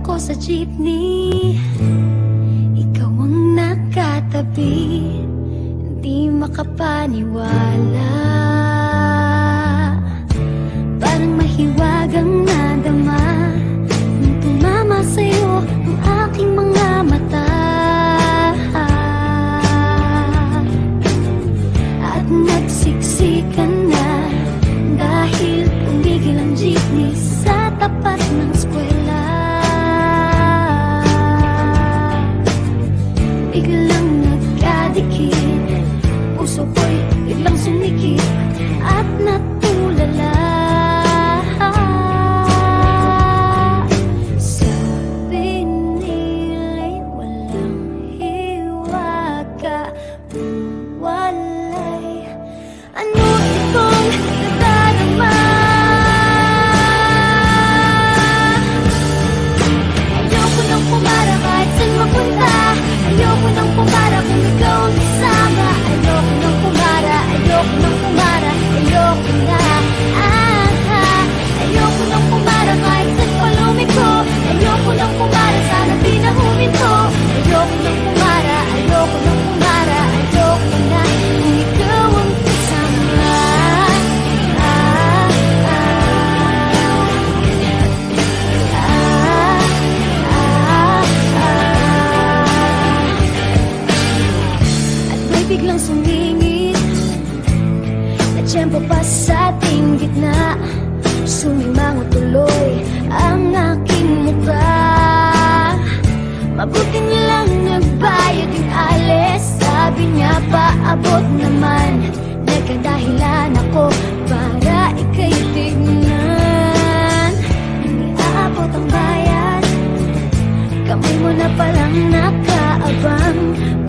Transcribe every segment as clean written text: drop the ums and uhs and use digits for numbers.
ako sa jeepney, ikaw ang nakatabi, hindi makapaniwala. Parang mahiwagang nadama nung tumama sa'yo ang aking mga mata. At nagsiksikan na dahil tumigil ang jeepney sa tapat ng eskwela. Biglang nagkadikit, puso ko'y biglang sumikip at natulala. Sabi nila'y walang hiwaga, walay ano itong nadarama. Ayoko nang pumara kahit saan mapunta, ayoko nang pumara kung ikaw ang kasama. Ayoko nang pumara, ayoko nang pumara, ayoko na. Ayoko nang pumara kahit saan pa lumiko, ayoko nang pumara, sana di na huminto. Ayoko nang pumara, ayoko nang pumara, ayoko na kung ikaw ang kasama. At may biglang sumingit na tiyempo pa sa ating gitna. Sumimango tuloy ang aking mukha. Mabuti nilang nagbayad yung alis, sabi niya paabot naman. Nagkadahilan ako para ika'y tignan. Nang iaabot ang bayad, kamay mo na palang nakaabang.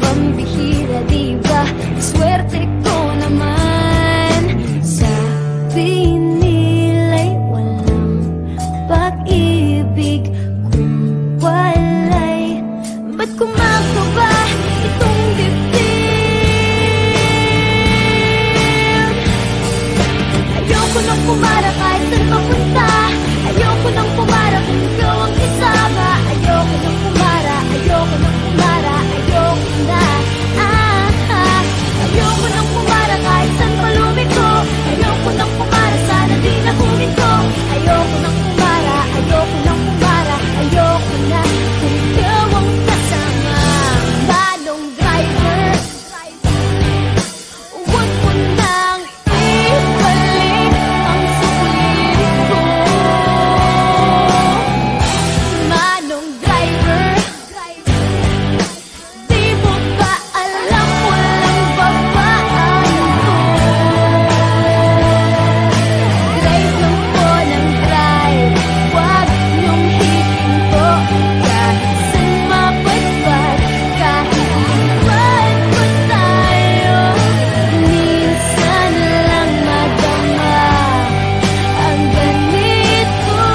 Pambihira diba, swerte ko naman. Sabi nila'y walang pag-ibig kung walay. Ba't kumakto ba itong dibdib? Ayoko nang pumara kahit saan papunta, ayoko nang pumara kung ikaw ang kasama. Ayoko nang pumara, ayoko nang pumara, ayoko na. Ayoko nang pumara kahit saan pa lumiko, ayoko nang pumara, sana di na huminto. Ayoko nang pumara, ayoko nang pumara, ayoko na kung ikaw ang kasama. Manong driver, huwag mo nang ibalik ang sulit ko. Manong driver, di mo ba alam walang babaan ko? Drive lang po ng drive, huwag niyong hihinto. Kahit saan mapadpad, kahit iwan pa tayo, minsan lang madama ang ganito.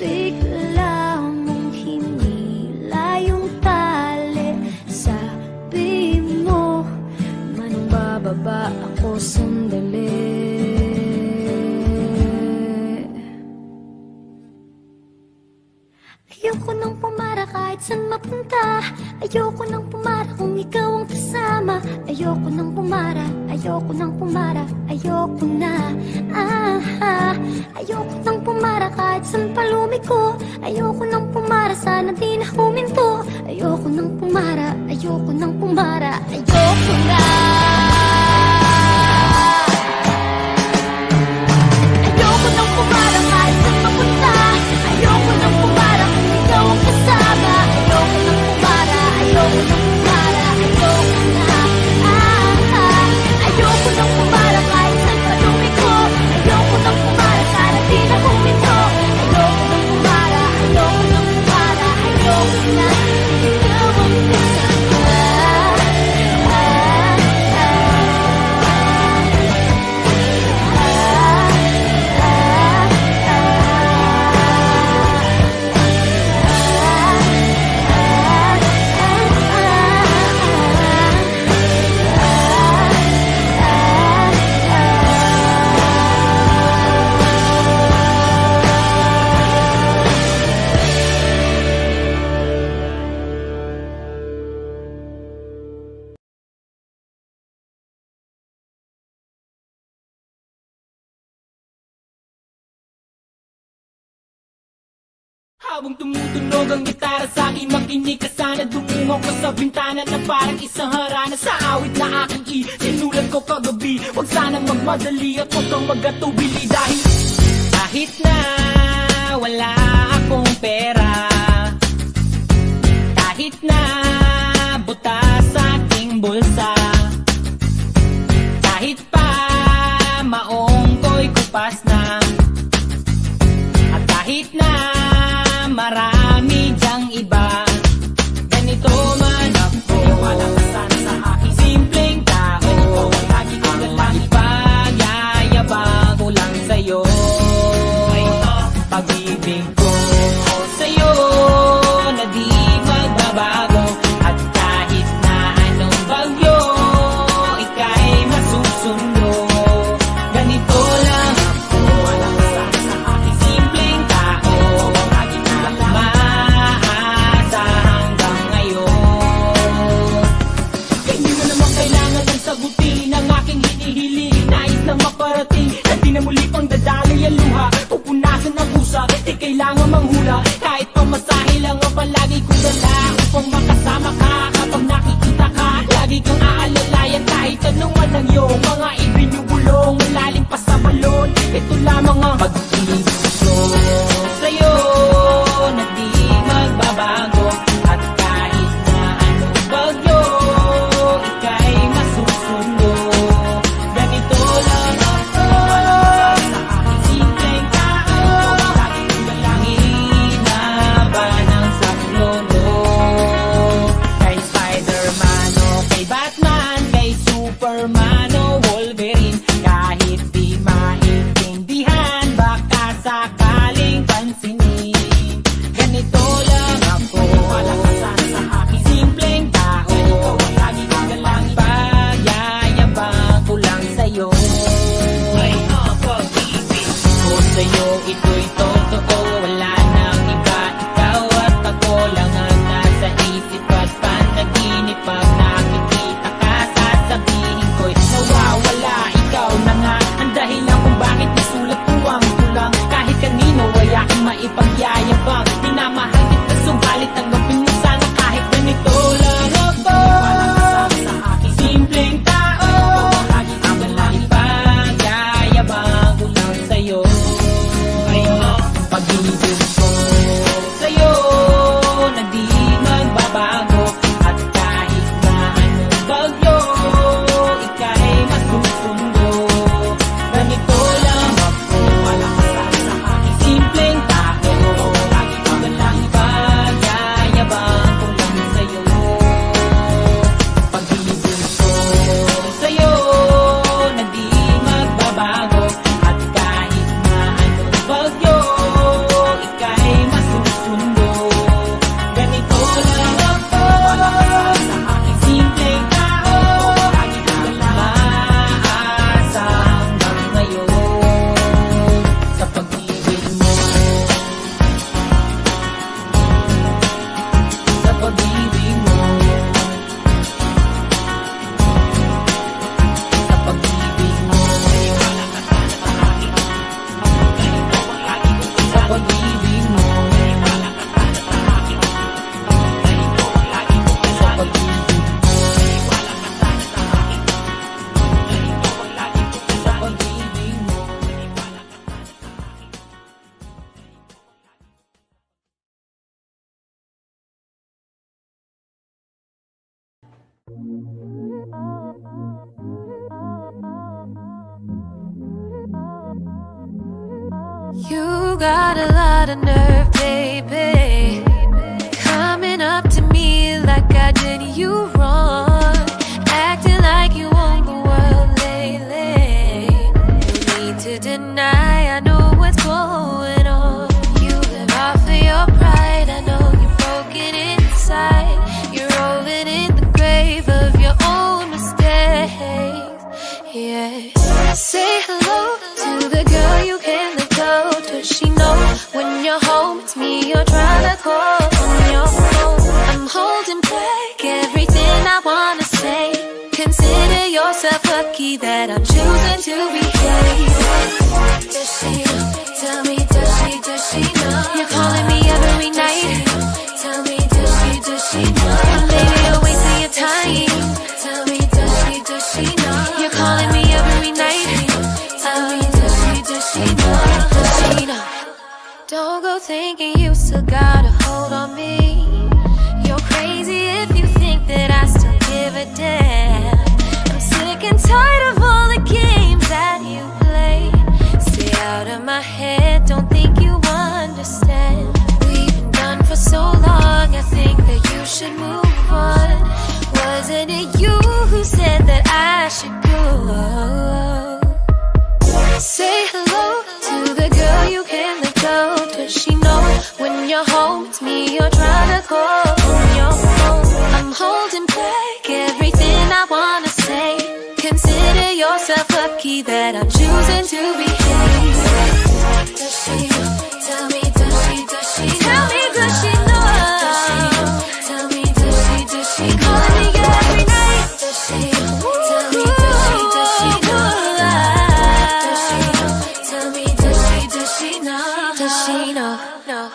Bigla mong hinila yung tali, sabi mo manbababa ako sandali. Ayoko nang pumara kahit saan mapunta, ayoko nang pumara kung ikaw ang kasama. Ayoko nang pumara, ayoko nang pumara, ayoko na. Ayoko nang pumara kahit saan pa lumiko, ayoko nang pumara, sana di na huminto. Ayoko nang pumara, ayoko nang pumara, ayoko na. Ayoko nang pumara kahit saan mapunta, ayoko nang pumara kung ikaw ang kasama. Ayoko nang pumara, ayoko nang pumara, ayoko na. Ayoko nang pumara kahit saan pa lumiko, ayoko nang pumara, sana di na huminto. Ayoko nang pumara, ayoko nang pumara, ayoko na kung ikaw ang kasama. Habang tumutunog ang gitara sa akin, makinig ka sana. Dumungo ko sa bintana na parang isang harana. Sa awit na aking sinulat ko kagabi. Huwag sanang magmadali at huwag kang magatubili. Dahil kahit na wala akong pera, kahit na butas sa aking bulsa, kahit pa maong ko'y kupas na, at kahit na marami dyang iba, ganito man ako. Walang kasana sa aking simpleng tao. Lagi ko na lang ipag-yayabang ko lang sa'yo. Pag-ibig ko sa'yo na di magbabago. At kahit na anong bagyo, ika'y masusundo. Ganito lang ako. Walang kasana sa aking simpleng tao. Lagi ko lang maasa hanggang ngayon. Hindi mo naman kailangan ng sagutin ang aking hinihiling. Nais na maparating na di na muli pang dadali ang luha. Pupunasan ang pusa, di kailangan manghula. Kahit pamasahe lang ang palagi kong dala upang makasama ka. Kapag nakikita ka, lagi kang aalalayan. Kahit anong ang iyong mga ibinubulong, malalim pa sa balon. Ito lamang ang pag-ibig ko sa'yo na di magbabago. At kahit na anong bagyo, ika'y masusundo. Ganito lang ako sa aking simpleng tao. Lagi ko na lang hinaban ang saklono. Kay Spider-Man o kay Batman, kay Superman o Wolverine, kahit di maintindihan, baka sakaling pansinin. Ganito lang ako. Walang kasana sa aking simpleng tao. Lagi ko na lang ipag-yayabang ko lang sa'yo. May pag-ibig ko sa'yo, ito'y totoo. Wala nang iba, ikaw at ako lang ang nasa isip at panaginip. Pag nakikita ka, sasabihin ko'y nawawala. Ikaw na nga ang dahilan kung bakit nasulat ko ang tulang. Kahit kanino ay aking maipagyayabang. Minamahal kita, subalit tanggapin mo sana kahit ganito lang ako. Sa aking simpleng tao, lagi ko na lang ipagyayabang ko lang sa'yo. Pag-ibig ko sa'yo na di magbabago. At kahit na anong bagyo, ika'y masusundo. Ganito lang ako. Walang kasama sa aking simpleng tao. Lagi ko na lang ipagyayabang ko lang sa'yo. Pag-ibig ko sa'yo na di magbabago. At kahit na anong bagyo, ika'y masusundo. Ganito lang ako. Walang kasama sa aking simpleng tao. Lagi ko na lang maasa hanggang ngayon. Sa pag-ibig mo, sa pag-ibig mo, sa pag-ibig mo, sa pag-ibig mo, sa pag-ibig mo, sa pag-ibig mo. You got a lot of nerve, baby, coming up to me like I did you wrong, acting like you own the world lately. No need to deny, I know what's going on. You live off of your pride, I know you're broken inside. You're rolling in the grave of your own mistakes. Yeah, say hello to the girl you can't let go. Does she know when you're home it's me you're trying to call on your phone? I'm holding back everything I wanna say. Consider yourself lucky that I'm choosing to behave. Does she know? Tell me, does she know? You're calling me every night. Tell me, does she know? Baby, you're wasting your time. Tell me, does she know? You're calling me every night. Tell me, does she know? Does she know? Don't go thinking you still got a hold on me. You're crazy if you think that I still give a damn. I'm sick and tired of all the games that you play. Stay out of my head, don't think you understand. We've been done for so long, I think that you should move on. Wasn't it you who said that I should go? Say hello to the girl you can't let go. Does she know when you're home, it's me you're trying to call on your phone? I'm holding back everything I wanna say. Consider yourself lucky that I'm choosing to behave. Does she know? Tell me, does she know? Tell me, does she know? Tell me, does she calling me every night? Does she know? Tell me, does she know? Does she know? Tell me, does she know? Does she know? No.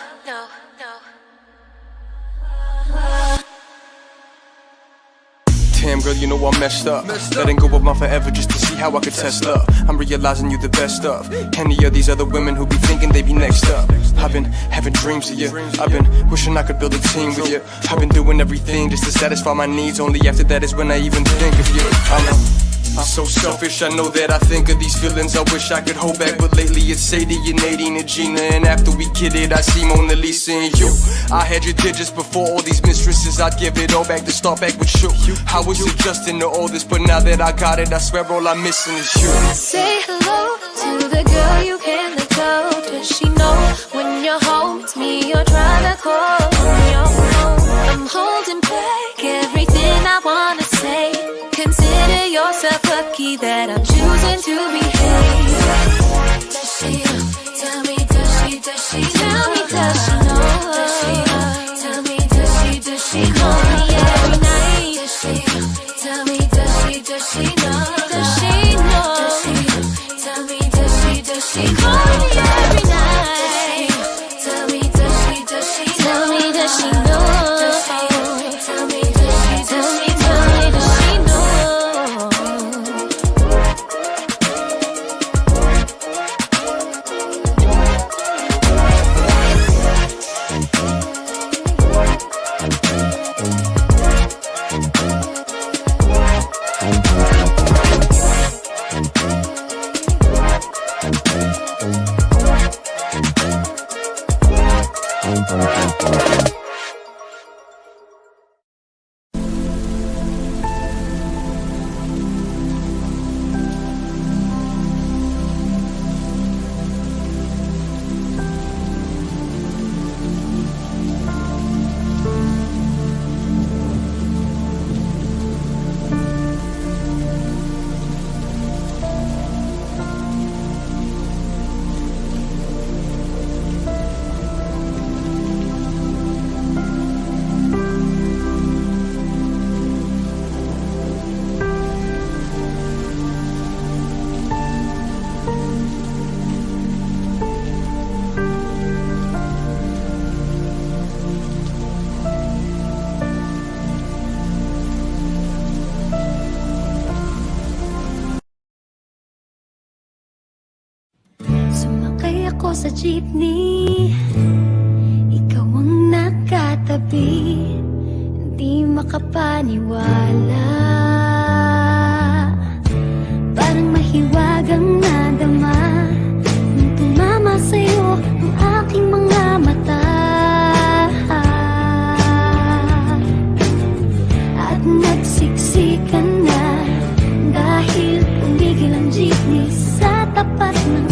Damn girl, you know I'm messed up. Letting go of my forever just to see how I could test up. I'm realizing you the best of any of these other women who be thinking they be next up. I've been having dreams of you. I've been wishing I could build a team with you. I've been doing everything just to satisfy my needs. Only after that is when I even think of you. I'm so selfish, I know that I think of these feelings I wish I could hold back. But lately it's Sadie and Nadine and Gina, and after we kidded I see Mona Lisa and you. I had your digits before all these mistresses, I'd give it all back to start back with you. I was adjusting to all this, but now that I got it, I swear all I'm missing is you. Say hello to the girl you can't let go. Does she know when you're home, it's me you're trying to call on your phone? I'm holding back everything I wanna say. Consider yourself lucky that I'm choosing to behave. Does she know? Tell me, does she tell me, does she know? Does she know? Tell me, does she call me every night? Does she know? Tell me, does she know? Does she know? Tell me, does she call me every night? Tell me, does she tell me, does she know? Tell me, does she know? Sumakay ako sa jeepney, ikaw ang nakatabi. Hindi makapaniwala, parang mahiwagang nadama nung tumama sa'yo ang aking mga mata. At nagsiksikan na dahil tumigil ang jeepney sa tapat ng